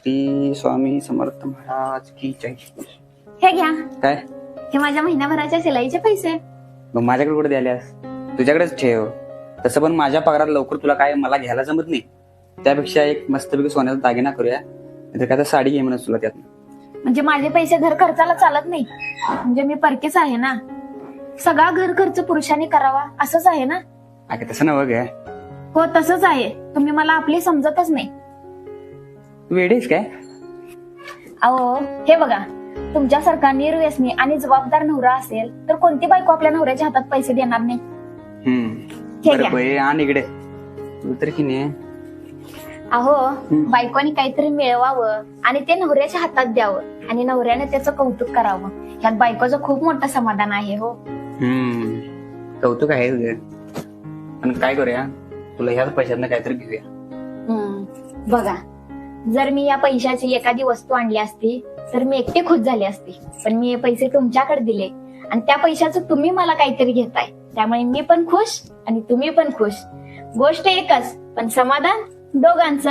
श्री स्वामी समर्थ महाराज की जय. हे घ्या, काय हे माझ्या महिन्याभराच्या शिलाईचे पैसे. मग माझ्याकडे कुठे द्याल्यास? तुझ्याकडेच ठेव. तसं पण माझ्या पगारात लवकर तुला काय मला घ्यायला जमत नाही. त्यापेक्षा एक मस्तपैकी सोन्याचा दागिना करूया, नाहीतर काय तर साडी घे म्हणून तुला त्यात. म्हणजे माझे पैसे घर खर्चाला चालत नाही? म्हणजे मी परकेच आहे ना. सगळा घर खर्च पुरुषांनी करावा असंच आहे ना? अगं तसं नव्ह ग. हो तसंच आहे. तुम्ही मला आपली समजतच नाही. तू वेडीस काय? अहो हे बघा, तुमच्यासारखा निर्व्यसनी आणि जबाबदार नवरा असेल तर कोणती बायको आपल्या नवऱ्याच्या हातात पैसे देणार नाही? हे बरं घ्या. बाई, आण इकडे. तू तर की नाही अहो बायकोनी काहीतरी मिळवावं आणि ते नवऱ्याच्या हातात द्यावं आणि नवऱ्याने त्याचं कौतुक करावं. ह्यात बायकोचं खूप मोठं समाधान आहे. हो कौतुक आहेच ग. पण काय करूया, तुला ह्याच पैशातनं काहीतरी घेऊया. बघा, जर मी या पैशाची एखादी वस्तू आणली असती तर मी एकटी खुश झाली असती. पण मी हे पैसे तुमच्याकडे दिले आणि त्या पैशाचं तुम्ही मला काहीतरी घेताय, त्यामुळे मी पण खुश आणि तुम्ही पण खुश. गोष्ट एकच, पण समाधान दोघांचं.